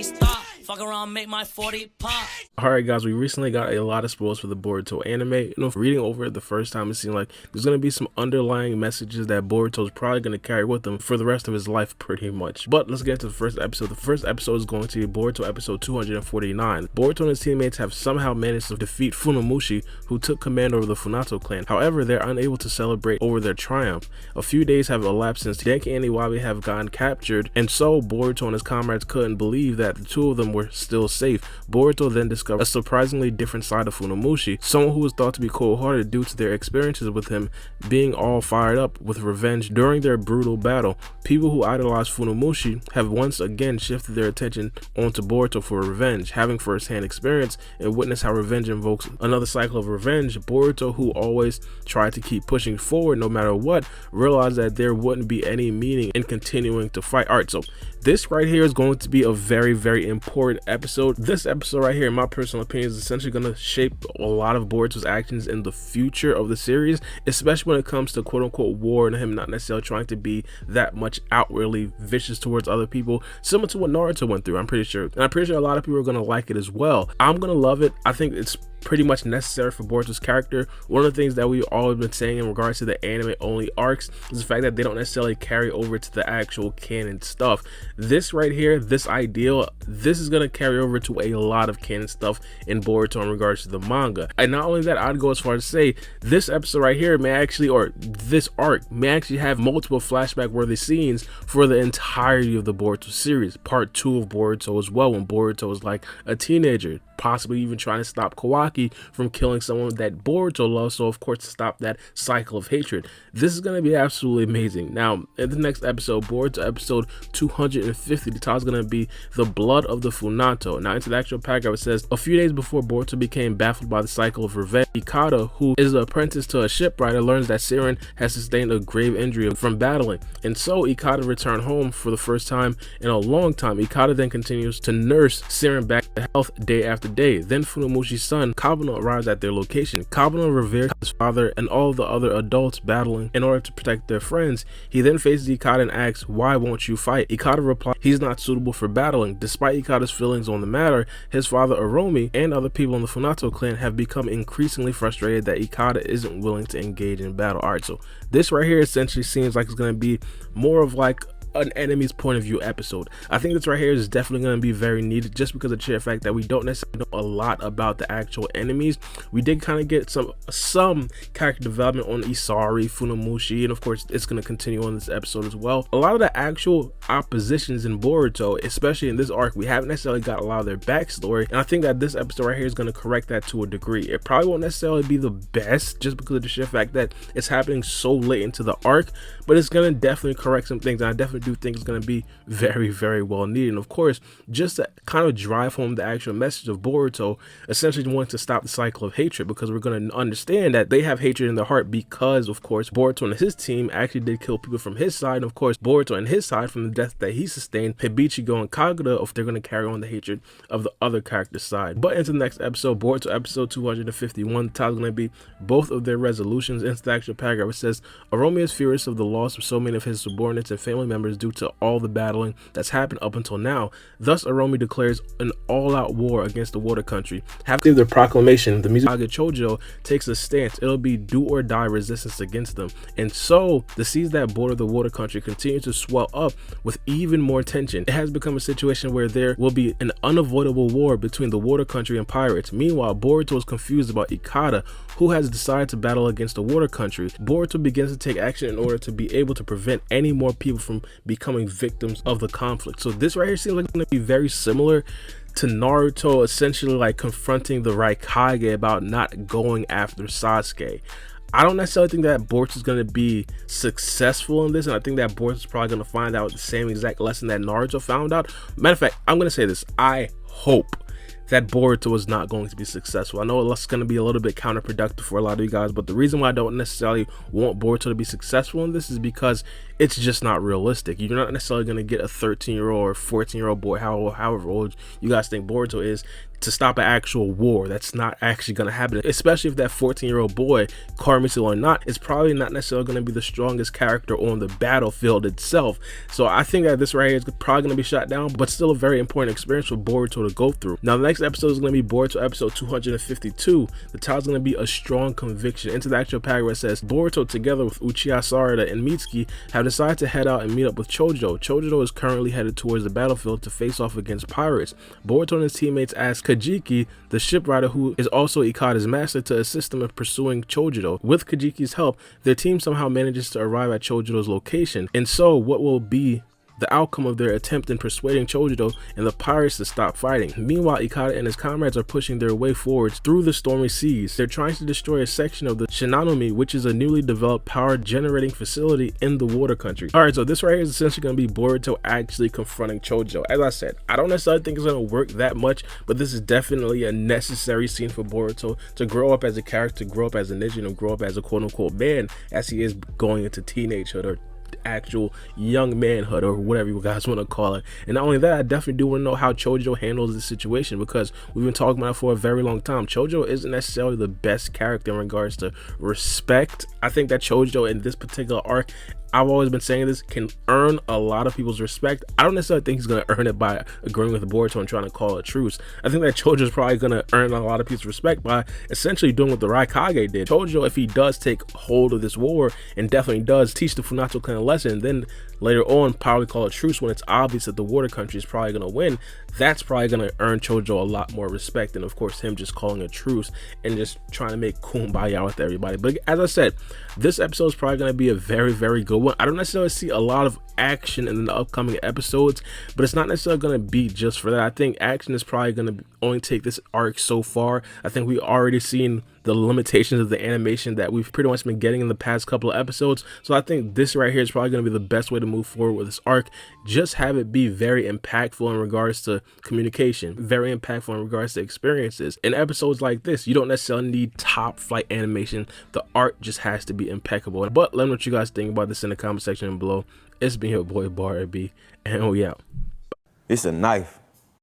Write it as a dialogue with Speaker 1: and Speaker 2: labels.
Speaker 1: can't stop. Fuck around, make my 40 pop.
Speaker 2: Alright guys, we recently got a lot of spoilers for the Boruto anime. You know, reading over it the first time, it seemed like there's going to be some underlying messages that Boruto is probably going to carry with him for the rest of his life pretty much. But let's get into the first episode. The first episode is going to be Boruto episode 249. Boruto and his teammates have somehow managed to defeat Funamushi, who took command over the Funato clan. However, they're unable to celebrate over their triumph. A few days have elapsed since Denki and Iwabi have gotten captured, and so Boruto and his comrades couldn't believe that the two of them were still safe. Boruto then discovered a surprisingly different side of Funamushi, someone who was thought to be cold-hearted due to their experiences with him being all fired up with revenge during their brutal battle. People who idolize Funamushi have once again shifted their attention onto Boruto for revenge. Having first-hand experience and witness how revenge invokes another cycle of revenge, Boruto, who always tried to keep pushing forward no matter what, realized that there wouldn't be any meaning in continuing to fight. Alright, so this right here is going to be a very important episode. This episode right here, in my personal opinion, is essentially going to shape a lot of Boruto's actions in the future of the series, especially when it comes to quote-unquote war and him not necessarily trying to be that much outwardly vicious towards other people, similar to what Naruto went through, I'm pretty sure. And I'm pretty sure a lot of people are going to like it as well. I'm going to love it. I think it's pretty much necessary for Boruto's character. One of the things that we've always been saying in regards to the anime only arcs is the fact that they don't necessarily carry over to the actual canon stuff. This right here, this ideal, this is going to carry over to a lot of canon stuff in Boruto in regards to the manga. And not only that, I'd go as far as to say this episode right here may actually, or this arc may actually have multiple flashback worthy scenes for the entirety of the Boruto series. Part 2 of Boruto as well, when Boruto was like a teenager, possibly even trying to stop Kawaki from killing someone that Boruto loves, so of course to stop that cycle of hatred. This is going to be absolutely amazing. Now, in the next episode, Boruto episode 250, the title is going to be The Blood of the Funato. Now, into the actual paragraph, it says, a few days before Boruto became baffled by the cycle of revenge, Ikada, who is an apprentice to a shipwrighter, learns that Siren has sustained a grave injury from battling, and so Ikada returned home for the first time in a long time. Ikada then continues to nurse Siren back to health day after day. Then Funamushi's son Kabano arrives at their location. Kabano reveres his father and all the other adults battling in order to protect their friends. He then faces Ikada and asks, why won't you fight? Ikada replies he's not suitable for battling. Despite Ikada's feelings on the matter, his father Aromi and other people in the Funato clan have become increasingly frustrated that Ikada isn't willing to engage in battle. Alright, so this right here essentially seems like it's going to be more of like an enemy's point of view episode. I think this right here is definitely going to be very needed, just because of the sheer fact that we don't necessarily know a lot about the actual enemies. We did kind of get some character development on Isari, Funamushi, and of course it's going to continue on this episode as well. A lot of the actual oppositions in Boruto, especially in this arc, we haven't necessarily got a lot of their backstory, and I think that this episode right here is going to correct that to a degree. It probably won't necessarily be the best, just because of the sheer fact that it's happening so late into the arc, but it's going to definitely correct some things, and I definitely do think it's going to be very well needed. And of course, just to kind of drive home the actual message of Boruto essentially wanting to stop the cycle of hatred, because we're going to understand that they have hatred in their heart because of course Boruto and his team actually did kill people from his side, and of course Boruto and his side from the death that he sustained, Hibichigo and Kagura, if they're going to carry on the hatred of the other character's side. But into the next episode, Boruto episode 251, the title is going to be both of their resolutions. Into the actual paragraph, it says, Aromi is furious of the loss of so many of his subordinates and family members due to all the battling that's happened up until now. Thus, Aromi declares an all-out war against the water country. After the proclamation, the Mizukage Chojo takes a stance. It'll be do or die resistance against them. And so, the seas that border the water country continue to swell up with even more tension. It has become a situation where there will be an unavoidable war between the water country and pirates. Meanwhile, Boruto is confused about Ikada, who has decided to battle against the water country. Boruto begins to take action in order to be able to prevent any more people from becoming victims of the conflict. So this right here seems like it's going to be very similar to Naruto essentially like confronting the Raikage about not going after Sasuke. I don't necessarily think that Boruto is going to be successful in this, and I think that Boruto is probably going to find out the same exact lesson that Naruto found out. Matter of fact, I'm going to say this, I hope that Boruto is not going to be successful. I know it's going to be a little bit counterproductive for a lot of you guys, but the reason why I don't necessarily want Boruto to be successful in this is because it's just not realistic. You're not necessarily going to get a 13-year-old or 14-year-old boy, however old you guys think Boruto is, to stop an actual war. That's not actually going to happen, especially if that 14-year-old boy, Carmito or not, is probably not necessarily going to be the strongest character on the battlefield itself. So I think that this right here is probably going to be shot down, but still a very important experience for Boruto to go through. Now the next episode is going to be Boruto episode 252. The title's going to be A Strong Conviction. Into the actual paragraph, it says Boruto together with Uchiha Sarada and Mitsuki have decided to head out and meet up with Chojo. Chojo is currently headed towards the battlefield to face off against pirates. Boruto and his teammates ask Kajiki, the shipwright who is also Ikada's master, to assist them in pursuing Chojo. With Kajiki's help, their team somehow manages to arrive at Chojo's location. And so what will be the outcome of their attempt in persuading Chojo and the pirates to stop fighting? Meanwhile, Ikada and his comrades are pushing their way forwards through the stormy seas. They're trying to destroy a section of the Shinanomi, which is a newly developed power generating facility in the water country. Alright, so this right here is essentially going to be Boruto actually confronting Chojo. As I said, I don't necessarily think it's going to work that much, but this is definitely a necessary scene for Boruto to grow up as a character, grow up as a ninja, and grow up as a quote-unquote man as he is going into teenagehood, or actual young manhood, or whatever you guys want to call it. And not only that, I definitely do want to know how Chojo handles this situation, because we've been talking about it for a very long time. Chojo isn't necessarily the best character in regards to respect. I think that Chojo in this particular arc, I've always been saying this, can earn a lot of people's respect. I don't necessarily think he's going to earn it by agreeing with Boruto and trying to call a truce. I think that Chojo is probably going to earn a lot of people's respect by essentially doing what the Raikage did. Chojo, if he does take hold of this war and definitely does teach the Funato clan a lesson, then later on probably call a truce when it's obvious that the water country is probably going to win, that's probably going to earn Chojo a lot more respect than, of course, him just calling a truce and just trying to make kumbaya with everybody. But as I said, this episode is probably going to be a very, very good one. I don't necessarily see a lot of action in the upcoming episodes, but it's not necessarily going to be just for that. I think action is probably going to only take this arc so far. I think we already seen the limitations of the animation that we've pretty much been getting in the past couple of episodes. So I think this right here is probably going to be the best way to move forward with this arc. Just have it be very impactful in regards to communication, very impactful in regards to experiences. In episodes like this, you don't necessarily need top flight animation. The art just has to be impeccable. But let me know what you guys think about this in the comment section below. It's been your boy Bar B, and we out.
Speaker 3: It's a knife.